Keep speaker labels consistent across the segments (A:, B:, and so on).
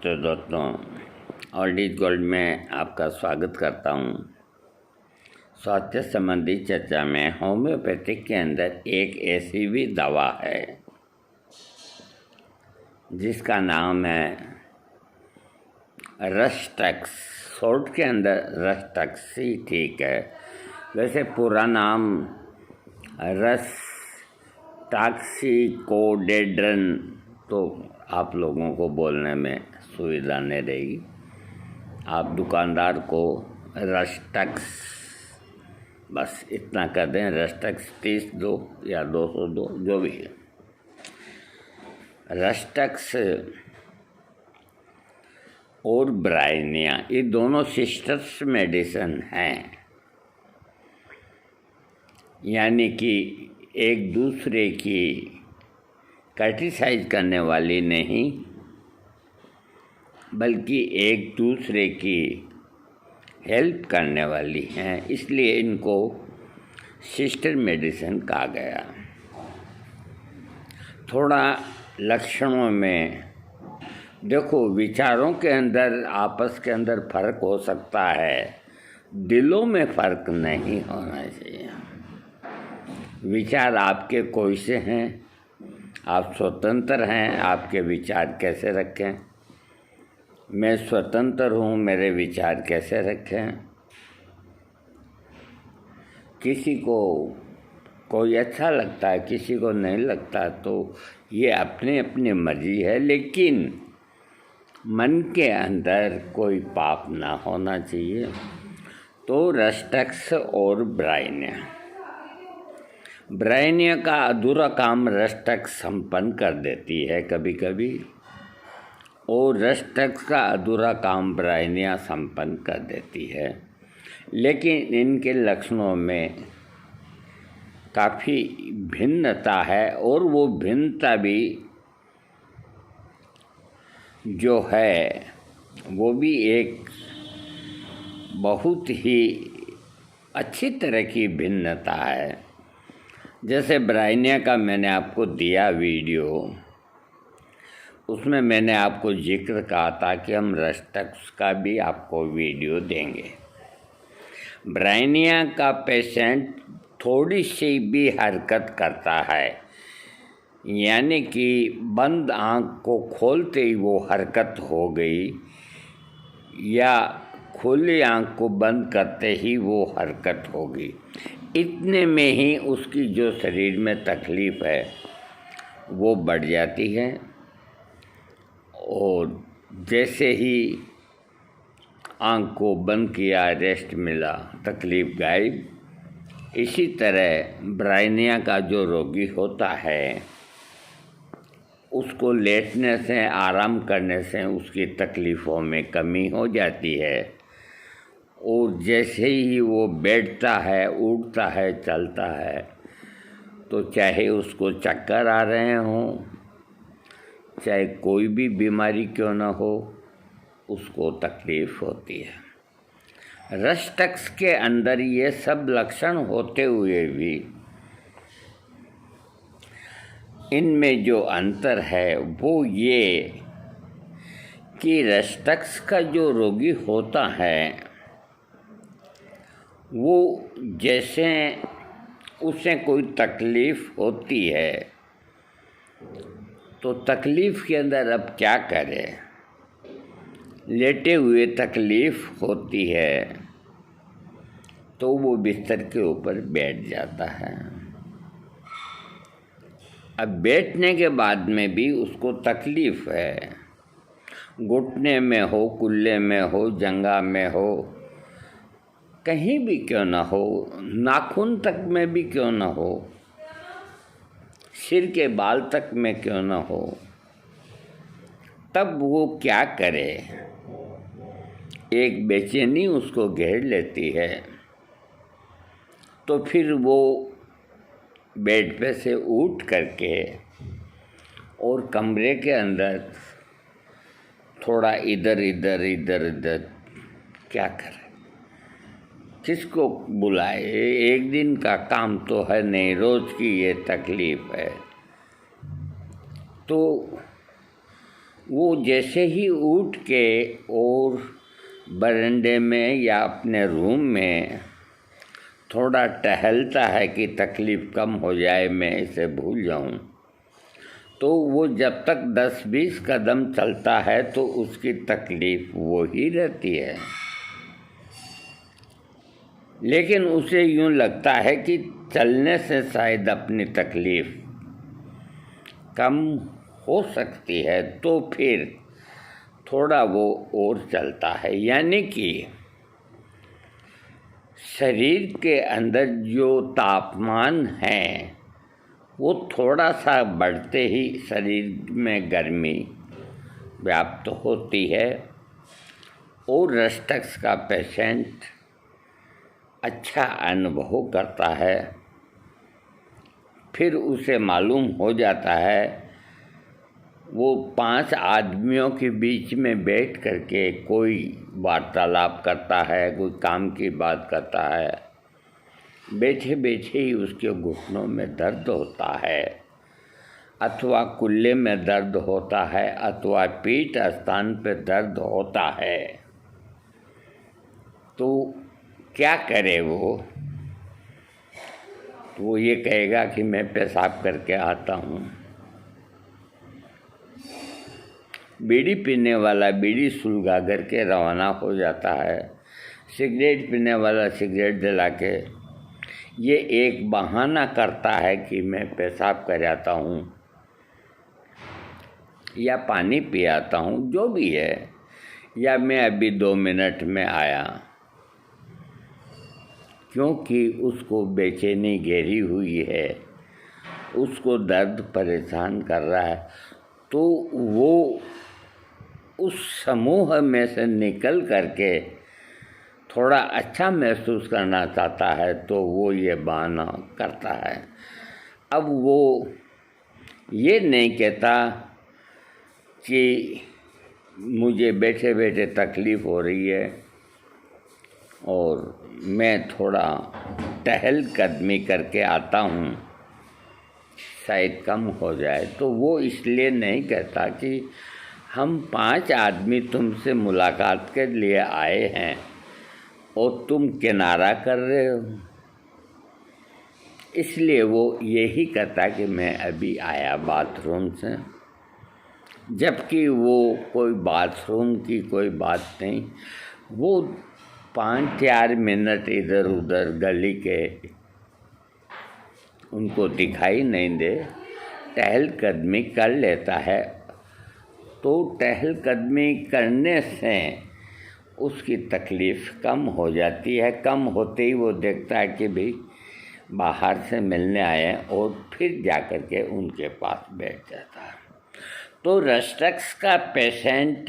A: तो दोस्तों, old is gold में आपका स्वागत करता हूँ। स्वास्थ्य संबंधी चर्चा में होम्योपैथिक के अंदर एक ऐसी भी दवा है जिसका नाम है रस्टक्स। शॉर्ट के अंदर रस्टक्स ही ठीक है, वैसे पूरा नाम रस्टाक्सिकोडेड्रन तो आप लोगों को बोलने में सुविधा नहीं रहेगी। आप दुकानदार को रस्टक्स बस इतना कर दें, रस्टक्स 30 दो या 200 दो, जो भी है। रस्टक्स और ब्राइनिया ये दोनों सिस्टर्स मेडिसिन हैं, यानी कि एक दूसरे की क्रिटिसाइज करने वाली नहीं, बल्कि एक दूसरे की हेल्प करने वाली हैं, इसलिए इनको सिस्टर मेडिसिन कहा गया। थोड़ा लक्षणों में देखो, विचारों के अंदर आपस के अंदर फर्क हो सकता है, दिलों में फर्क नहीं होना चाहिए। विचार आपके कोई से हैं, आप स्वतंत्र हैं, आपके विचार कैसे रखें। मैं स्वतंत्र हूँ, मेरे विचार कैसे रखें। किसी को कोई अच्छा लगता है, किसी को नहीं लगता, तो ये अपनी अपनी मर्जी है, लेकिन मन के अंदर कोई पाप ना होना चाहिए। तो रस्टक्स और ब्राइनिया का अधूरा काम रस्टक्स संपन्न कर देती है कभी कभी, और रस्टक्स का अधूरा काम ब्राइनिया संपन्न कर देती है, लेकिन इनके लक्षणों में काफ़ी भिन्नता है, और वो भिन्नता भी जो है वो भी एक बहुत ही अच्छी तरह की भिन्नता है। जैसे ब्राइनिया का मैंने आपको दिया वीडियो, उसमें मैंने आपको जिक्र कहा था कि हम रस्टक्स का भी आपको वीडियो देंगे। ब्राइनिया का पेशेंट थोड़ी सी भी हरकत करता है, यानी कि बंद आँख को खोलते ही वो हरकत हो गई, या खुली आँख को बंद करते ही वो हरकत हो गई, इतने में ही उसकी जो शरीर में तकलीफ़ है वो बढ़ जाती है, और जैसे ही आँख को बंद किया, रेस्ट मिला, तकलीफ़ गायब। इसी तरह ब्राइनिया का जो रोगी होता है, उसको लेटने से, आराम करने से उसकी तकलीफ़ों में कमी हो जाती है, और जैसे ही वो बैठता है, उठता है, चलता है, तो चाहे उसको चक्कर आ रहे हों, चाहे कोई भी बीमारी क्यों ना हो, उसको तकलीफ़ होती है। रस्टक्स के अंदर ये सब लक्षण होते हुए भी इनमें जो अंतर है वो ये कि रस्टक्स का जो रोगी होता है, वो जैसे उसे कोई तकलीफ़ होती है, तो तकलीफ़ के अंदर अब क्या करे, लेटे हुए तकलीफ़ होती है तो वो बिस्तर के ऊपर बैठ जाता है। अब बैठने के बाद में भी उसको तकलीफ़ है, घुटने में हो, कुल्ले में हो, जंघा में हो, कहीं भी क्यों ना हो, नाखून तक में भी क्यों ना हो, सिर के बाल तक में क्यों ना हो, तब वो क्या करे। एक बेचैनी उसको घेर लेती है, तो फिर वो बेड पे से उठ करके और कमरे के अंदर थोड़ा इधर इधर क्या करे, किसको बुलाए। एक दिन का काम तो है नहीं, रोज़ की ये तकलीफ़ है। तो वो जैसे ही उठ के और बरामदे में या अपने रूम में थोड़ा टहलता है कि तकलीफ़ कम हो जाए, मैं इसे भूल जाऊं, तो वो जब तक 10-20 कदम चलता है तो उसकी तकलीफ़ वो ही रहती है। लेकिन उसे यूँ लगता है कि चलने से शायद अपनी तकलीफ़ कम हो सकती है, तो फिर थोड़ा वो और चलता है। यानी कि शरीर के अंदर जो तापमान है वो थोड़ा सा बढ़ते ही शरीर में गर्मी व्याप्त होती है और रस्टक्स का पेशेंट अच्छा अनुभव करता है। फिर उसे मालूम हो जाता है, वो 5 आदमियों के बीच में बैठ करके कोई वार्तालाप करता है, कोई काम की बात करता है, बैठे बैठे ही उसके घुटनों में दर्द होता है, अथवा कुल्ले में दर्द होता है, अथवा पीठ स्थान पे दर्द होता है, तो क्या करे वो? तो वो ये कहेगा कि मैं पेशाब करके आता हूँ। बीड़ी पीने वाला बीड़ी सुलगा करके रवाना हो जाता है, सिगरेट पीने वाला सिगरेट जला के ये एक बहाना करता है कि मैं पेशाब कर आता हूँ या पानी पी आता हूँ, जो भी है, या मैं अभी 2 मिनट में आया, क्योंकि उसको बेचैनी घेरी हुई है, उसको दर्द परेशान कर रहा है। तो वो उस समूह में से निकल करके थोड़ा अच्छा महसूस करना चाहता है, तो वो ये बहाना करता है। अब वो ये नहीं कहता कि मुझे बैठे बैठे तकलीफ़ हो रही है और मैं थोड़ा टहल कदमी करके आता हूँ, शायद कम हो जाए। तो वो इसलिए नहीं कहता कि हम 5 आदमी तुमसे मुलाकात के लिए आए हैं और तुम किनारा कर रहे हो, इसलिए वो यही कहता कि मैं अभी आया बाथरूम से, जबकि वो कोई बाथरूम की कोई बात नहीं। वो 5-4 मिनट इधर उधर गली के उनको दिखाई नहीं दे, टहलकदमी कर लेता है। तो टहलकदमी करने से उसकी तकलीफ़ कम हो जाती है। कम होते ही वो देखता है कि भाई बाहर से मिलने आए, और फिर जाकर के उनके पास बैठ जाता है। तो रस्टक्स का पेशेंट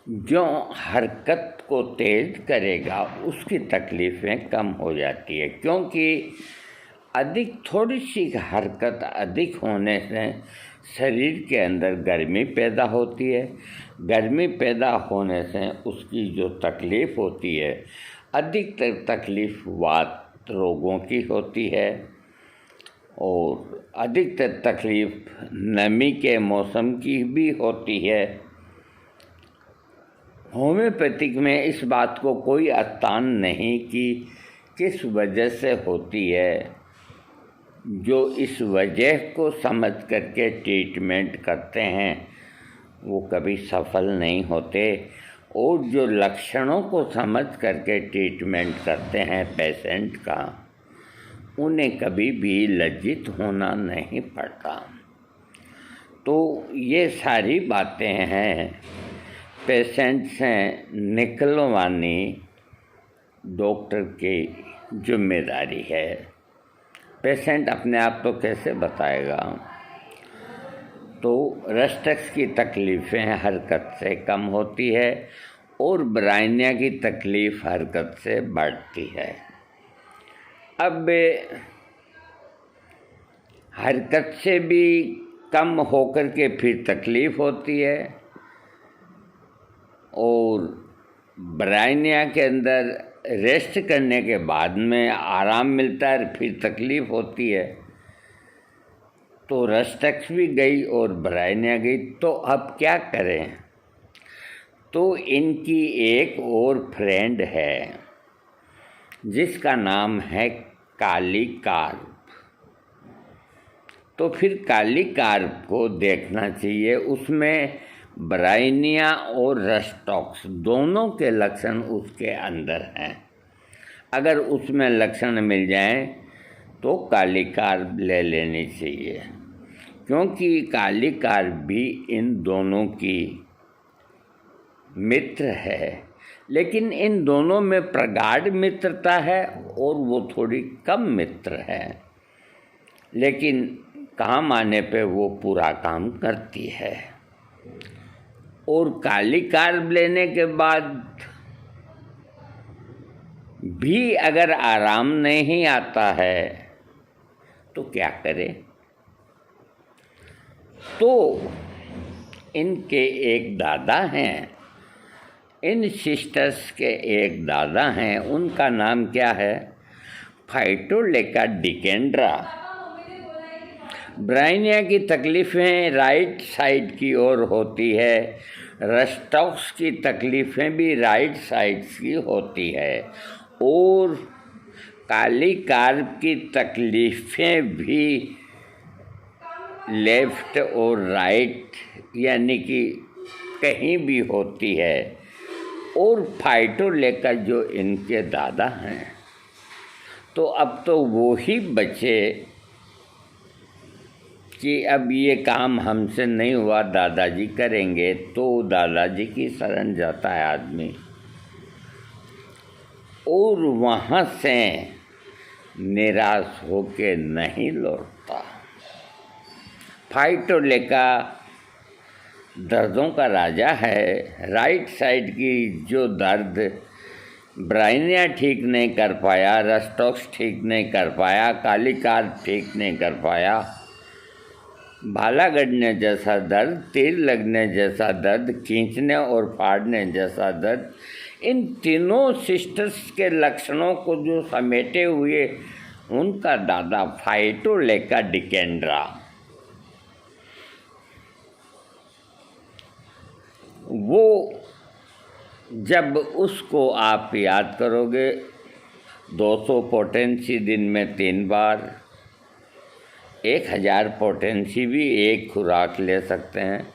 A: जो हरकत को तेज़ करेगा उसकी तकलीफ़ें कम हो जाती है, क्योंकि थोड़ी सी हरकत अधिक होने से शरीर के अंदर गर्मी पैदा होती है। गर्मी पैदा होने से उसकी जो तकलीफ़ होती है, अधिकतर तकलीफ़ वात रोगों की होती है, और अधिकतर तकलीफ़ नमी के मौसम की भी होती है। होम्योपैथिक में इस बात को कोई अतान नहीं कि किस वजह से होती है। जो इस वजह को समझ करके ट्रीटमेंट करते हैं वो कभी सफल नहीं होते, और जो लक्षणों को समझ करके ट्रीटमेंट करते हैं पेशेंट का, उन्हें कभी भी लज्जित होना नहीं पड़ता। तो ये सारी बातें हैं पेशेंट से निकलवानी डॉक्टर की जिम्मेदारी है। पेशेंट अपने आप तो कैसे बताएगा? तो रस्टक्स की तकलीफ़ें हरकत से कम होती है और ब्राइनिया की तकलीफ़ हरकत से बढ़ती है। अब हरकत से भी कम होकर के फिर तकलीफ़ होती है, और ब्राइनिया के अंदर रेस्ट करने के बाद में आराम मिलता है, फिर तकलीफ़ होती है। तो रस्टक्स भी गई और ब्रायनिया गई। तो अब क्या करें? तो इनकी एक और फ्रेंड है जिसका नाम है काली कार्प। तो फिर काली कार्प को देखना चाहिए, उसमें ब्रायनिया और रस्टॉक्स दोनों के लक्षण उसके अंदर हैं। अगर उसमें लक्षण मिल जाएं तो काली कार्प ले लेनी चाहिए, क्योंकि काली कार्प भी इन दोनों की मित्र है। लेकिन इन दोनों में प्रगाढ़ मित्रता है और वो थोड़ी कम मित्र है, लेकिन काम आने पे वो पूरा काम करती है। और काली कार्प लेने के बाद भी अगर आराम नहीं आता है तो क्या करें? तो इनके एक दादा हैं, इन सिस्टर्स के एक दादा हैं, उनका नाम क्या है? फाइटोलेका डिकेंड्रा। ब्रायनिया की तकलीफ़ें राइट साइड की ओर होती है, रस्टॉक्स की तकलीफ़ें भी राइट साइड की होती है, और काली कार्प की तकलीफ़ें भी लेफ़्ट और राइट यानी कि कहीं भी होती है। और फाइटोलेका जो इनके दादा हैं, तो अब तो वो ही बचे कि अब ये काम हमसे नहीं हुआ, दादाजी करेंगे। तो दादाजी की शरण जाता है आदमी और वहाँ से निराश होके नहीं लौटता। फाइटोलेका दर्दों का राजा है। राइट साइड की जो दर्द ब्रायनिया ठीक नहीं कर पाया, रस्टॉक्स ठीक नहीं कर पाया, काली कार्प ठीक नहीं कर पाया, भाला गड़ने जैसा दर्द, तीर लगने जैसा दर्द, खींचने और फाड़ने जैसा दर्द, इन तीनों सिस्टर्स के लक्षणों को जो समेटे हुए उनका दादा फाइटोलेका डिकेंड्रा, वो जब उसको आप याद करोगे 200 पोटेंसी दिन में 3 बार, 1000 पोटेंसी भी एक खुराक ले सकते हैं,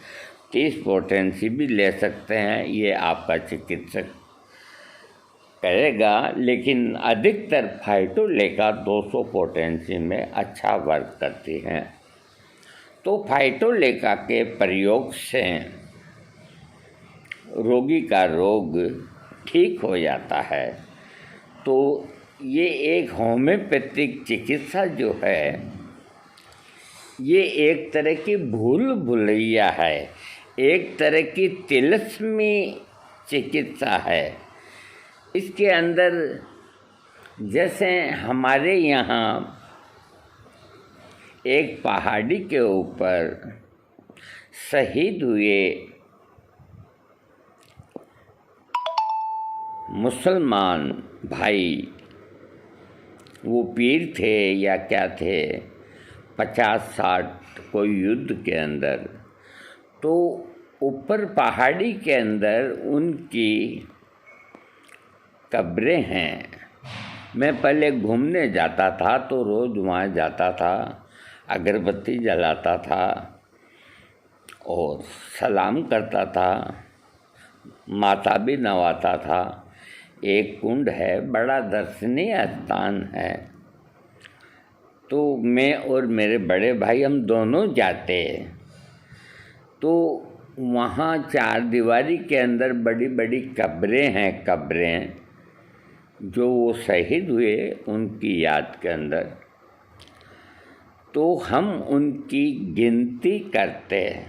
A: 30 पोटेंसी भी ले सकते हैं, ये आपका चिकित्सक करेगा। लेकिन अधिकतर फाइटोलेका 200 पोटेंसी में अच्छा वर्क करती हैं। तो फाइटोलेका के प्रयोग से रोगी का रोग ठीक हो जाता है। तो ये एक होम्योपैथिक चिकित्सा जो है, ये एक तरह की भूल भुलैया है, एक तरह की तिलिस्मी चिकित्सा है। इसके अंदर जैसे हमारे यहाँ एक पहाड़ी के ऊपर शहीद हुए मुसलमान भाई, वो पीर थे या क्या थे, 50-60 कोई युद्ध के अंदर, तो ऊपर पहाड़ी के अंदर उनकी कब्रें हैं। मैं पहले घूमने जाता था तो रोज़ वहाँ जाता था, अगरबत्ती जलाता था और सलाम करता था, माता भी नवाता था। एक कुंड है, बड़ा दर्शनीय स्थान है। तो मैं और मेरे बड़े भाई हम दोनों जाते। तो वहाँ 4 दीवारी के अंदर बड़ी बड़ी कब्रें हैं, कब्रें जो वो शहीद हुए उनकी याद के अंदर। तो हम उनकी गिनती करते हैं।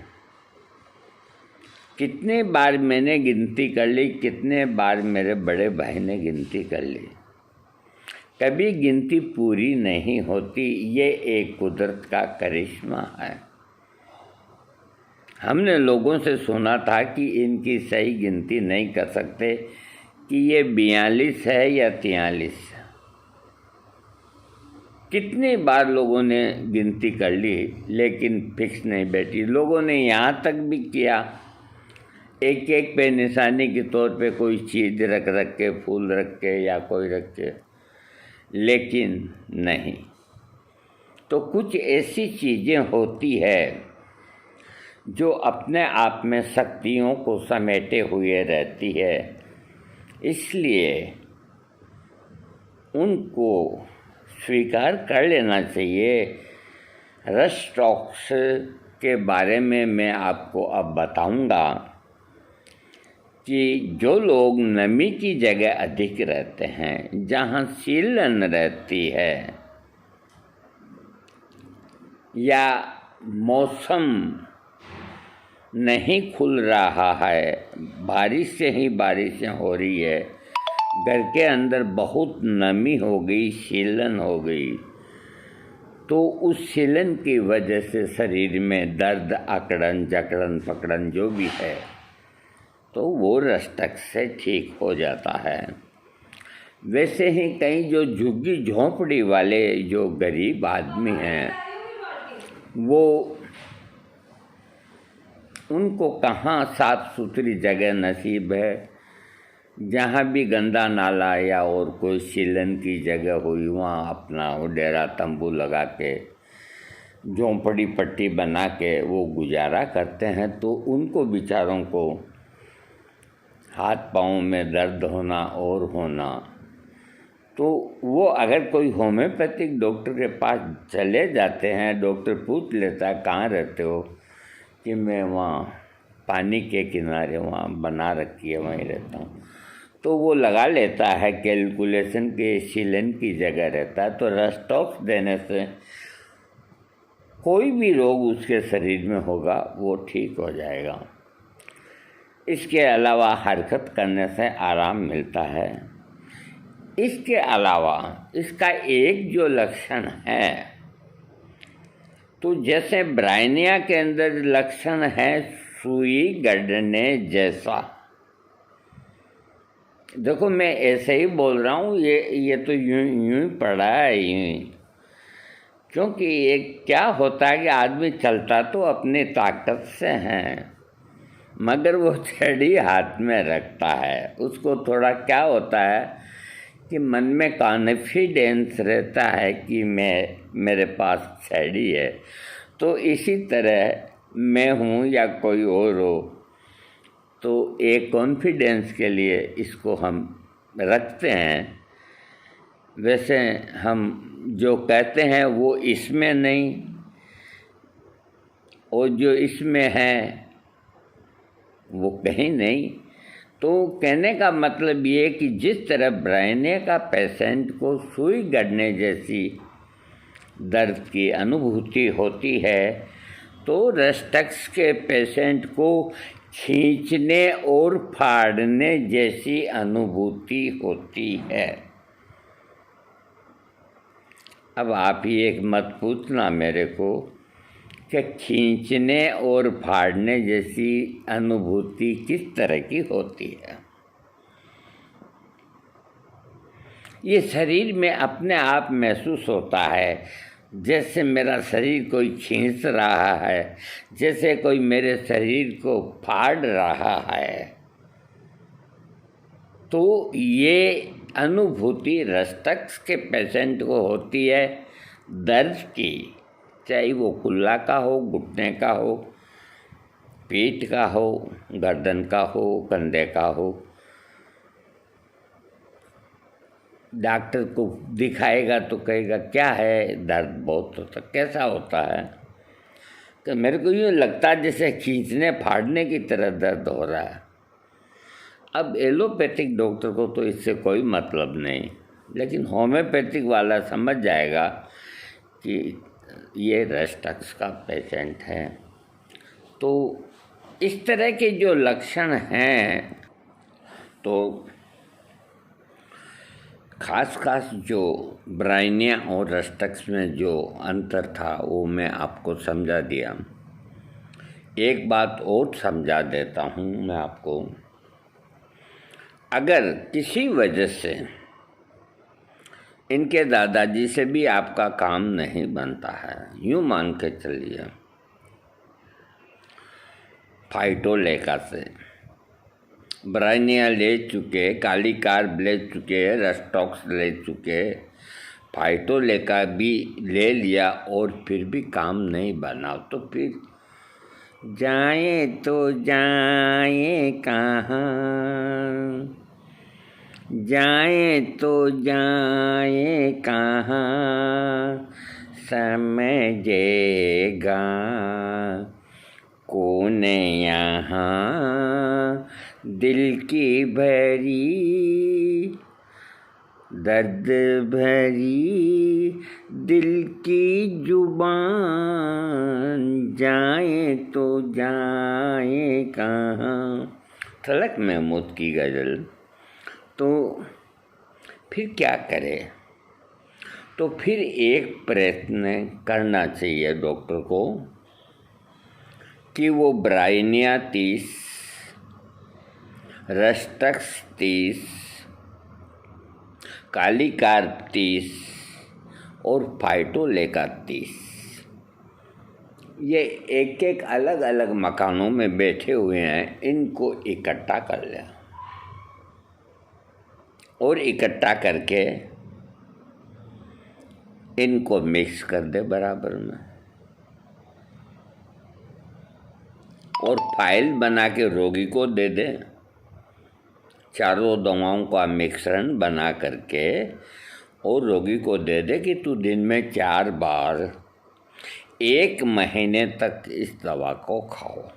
A: कितने बार मैंने गिनती कर ली, कितने बार मेरे बड़े भाई ने गिनती कर ली, कभी गिनती पूरी नहीं होती। ये एक कुदरत का करिश्मा है। हमने लोगों से सुना था कि इनकी सही गिनती नहीं कर सकते कि ये 42 है या 43। कितनी बार लोगों ने गिनती कर ली, लेकिन फिक्स नहीं बैठी। लोगों ने यहाँ तक भी किया, एक एक पे निशानी के तौर पे कोई चीज़ रख रख के, फूल रख के या कोई रख के, लेकिन नहीं। तो कुछ ऐसी चीज़ें होती है जो अपने आप में शक्तियों को समेटे हुए रहती है, इसलिए उनको स्वीकार कर लेना चाहिए। रश टॉक्स के बारे में मैं आपको अब बताऊंगा कि जो लोग नमी की जगह अधिक रहते हैं, जहाँ सीलन रहती है या मौसम नहीं खुल रहा है, बारिश से ही बारिशें हो रही है, घर के अंदर बहुत नमी हो गई, सीलन हो गई, तो उस सीलन की वजह से शरीर में दर्द, अकड़न, जकड़न, पकड़न जो भी है, तो वो रसटक से ठीक हो जाता है। वैसे ही कई जो झुग्गी झोंपड़ी वाले जो गरीब आदमी हैं, वो उनको कहाँ साफ़ सुथरी जगह नसीब है। जहाँ भी गंदा नाला या और कोई सीलन की जगह हुई, वहाँ अपना वो डेरा तंबू लगा के, झोंपड़ी पट्टी बना के वो गुजारा करते हैं। तो उनको बेचारों को हाथ पाँव में दर्द होना और होना, तो वो अगर कोई होम्योपैथिक डॉक्टर के पास चले जाते हैं, डॉक्टर पूछ लेता है कहाँ रहते हो, कि मैं वहाँ पानी के किनारे वहाँ बना रखी है वहीं रहता हूँ, तो वो लगा लेता है कैलकुलेशन के सीलन की जगह रहता है। तो रस्टॉक्स देने से कोई भी रोग उसके शरीर में होगा वो ठीक हो जाएगा। इसके अलावा हरकत करने से आराम मिलता है। इसके अलावा इसका एक जो लक्षण है, तो जैसे ब्राइनिया के अंदर लक्षण है सुई गड़ने जैसा। देखो मैं ऐसे ही बोल रहा हूँ, ये तो यूं ही पड़ा है, यूं। क्योंकि ये क्या होता है कि आदमी चलता तो अपनी ताकत से है, मगर वो छड़ी हाथ में रखता है, उसको थोड़ा क्या होता है कि मन में कॉन्फिडेंस रहता है कि मेरे पास छड़ी है। तो इसी तरह मैं हूँ या कोई और हो, तो एक कॉन्फिडेंस के लिए इसको हम रखते हैं। वैसे हम जो कहते हैं वो इसमें नहीं, और जो इसमें है वो कहीं नहीं। तो कहने का मतलब ये कि जिस तरह ब्राइनिया का पेशेंट को सुई गड़ने जैसी दर्द की अनुभूति होती है, तो रस्टक्स के पेशेंट को खींचने और फाड़ने जैसी अनुभूति होती है। अब आप ही एक मत पूछना मेरे को कि खींचने और फाड़ने जैसी अनुभूति किस तरह की होती है। ये शरीर में अपने आप महसूस होता है, जैसे मेरा शरीर कोई खींच रहा है, जैसे कोई मेरे शरीर को फाड़ रहा है। तो ये अनुभूति रस्टक्स के पेशेंट को होती है दर्द की, चाहे वो कुल्ला का हो, घुटने का हो, पीठ का हो, गर्दन का हो, कंधे का हो। डॉक्टर को दिखाएगा तो कहेगा क्या है, दर्द बहुत होता, कैसा होता है, तो मेरे को यूँ लगता है जैसे खींचने फाड़ने की तरह दर्द हो रहा है। अब एलोपैथिक डॉक्टर को तो इससे कोई मतलब नहीं, लेकिन होम्योपैथिक वाला समझ जाएगा कि ये रस्टक्स का पेशेंट है। तो इस तरह के जो लक्षण हैं, तो खास जो ब्राइनिया और रस्टक्स में जो अंतर था वो मैं आपको समझा दिया। एक बात और समझा देता हूँ मैं आपको। अगर किसी वजह से इनके दादाजी से भी आपका काम नहीं बनता है, यूँ मान के चलिए। फाइटोलेका से ब्राइनिया ले चुके, काली कार्ब ले चुके, रस्टॉक्स ले चुके, फाइटोलेका भी ले लिया और फिर भी काम नहीं बना, तो फिर जाए तो जाए कहाँ, जाए तो जाए कहाँ, समझेगा कौन यहाँ दिल की भरी दर्द भरी दिल की जुबान, जाए तो जाए कहाँ। तलक महमूद की गज़ल। तो फिर क्या करे? तो फिर एक प्रयत्न करना चाहिए डॉक्टर को कि वो ब्राइनिया 30, रस्टक्स 30, काली कार्ब 30 और फाइटोलेका 30, ये एक एक अलग अलग मकानों में बैठे हुए हैं, इनको इकट्ठा कर लिया और इकट्ठा करके इनको मिक्स कर दे बराबर में और फाइल बना के रोगी को दे दे। चारों दवाओं का मिश्रण बना करके और रोगी को दे दे कि तू दिन में 4 बार 1 महीने तक इस दवा को खाओ।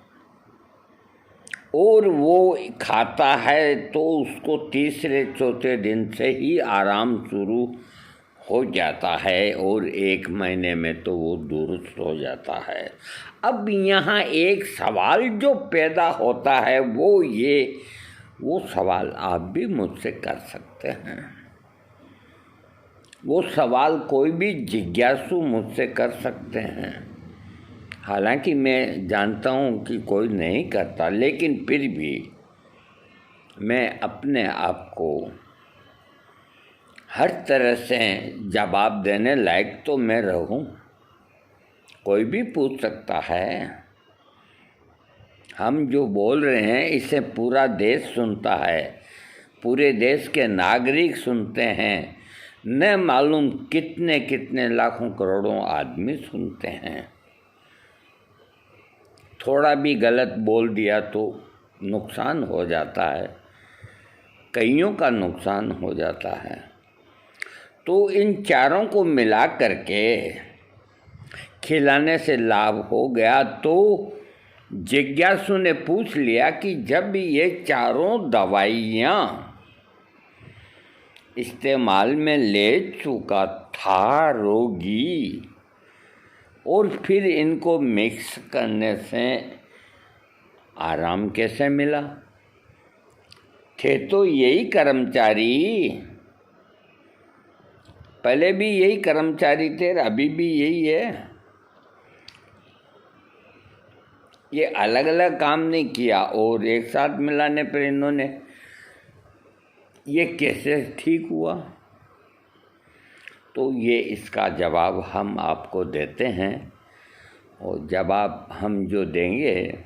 A: और वो खाता है तो उसको तीसरे चौथे दिन से ही आराम शुरू हो जाता है और 1 महीने में तो वो दुरुस्त हो जाता है। अब यहाँ एक सवाल जो पैदा होता है वो सवाल आप भी मुझसे कर सकते हैं। वो सवाल कोई भी जिज्ञासु मुझसे कर सकते हैं। हालांकि मैं जानता हूँ कि कोई नहीं करता, लेकिन फिर भी मैं अपने आप को हर तरह से जवाब देने लायक तो मैं रहूँ। कोई भी पूछ सकता है। हम जो बोल रहे हैं इसे पूरा देश सुनता है, पूरे देश के नागरिक सुनते हैं, न मालूम कितने कितने लाखों करोड़ों आदमी सुनते हैं। थोड़ा भी गलत बोल दिया तो नुकसान हो जाता है, कईयों का नुकसान हो जाता है। तो इन चारों को मिला करके खिलाने से लाभ हो गया। तो जिज्ञासु ने पूछ लिया कि जब ये चारों दवाइयाँ इस्तेमाल में ले चुका था रोगी और फिर इनको मिक्स करने से आराम कैसे मिला? थे तो यही कर्मचारी, पहले भी यही कर्मचारी थे, अभी भी यही है। ये अलग अलग काम नहीं किया और एक साथ मिलाने पर इन्होंने ये कैसे ठीक हुआ? तो ये इसका जवाब हम आपको देते हैं और जवाब हम जो देंगे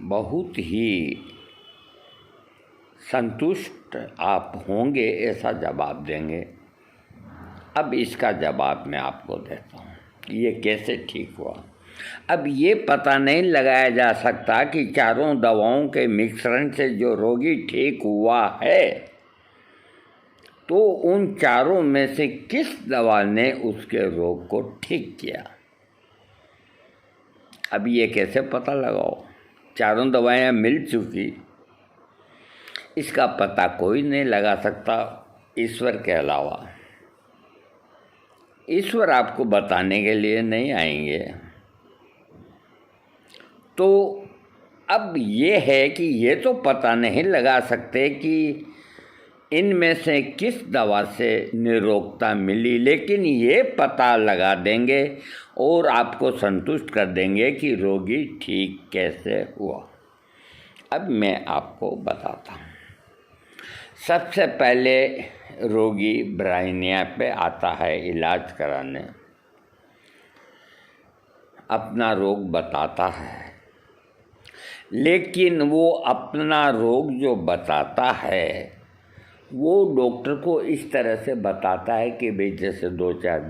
A: बहुत ही संतुष्ट आप होंगे, ऐसा जवाब देंगे। अब इसका जवाब मैं आपको देता हूँ ये कैसे ठीक हुआ। अब ये पता नहीं लगाया जा सकता कि चारों दवाओं के मिश्रण से जो रोगी ठीक हुआ है तो उन चारों में से किस दवा ने उसके रोग को ठीक किया। अब ये कैसे पता लगाओ? चारों दवाएं मिल चुकी, इसका पता कोई नहीं लगा सकता ईश्वर के अलावा। ईश्वर आपको बताने के लिए नहीं आएंगे। तो अब ये है कि ये तो पता नहीं लगा सकते कि इनमें से किस दवा से निरोगता मिली, लेकिन ये पता लगा देंगे और आपको संतुष्ट कर देंगे कि रोगी ठीक कैसे हुआ। अब मैं आपको बताता हूँ। सबसे पहले रोगी ब्राह्मणिया पे आता है इलाज कराने, अपना रोग बताता है, लेकिन वो अपना रोग जो बताता है वो डॉक्टर को इस तरह से बताता है कि भाई जैसे 2-4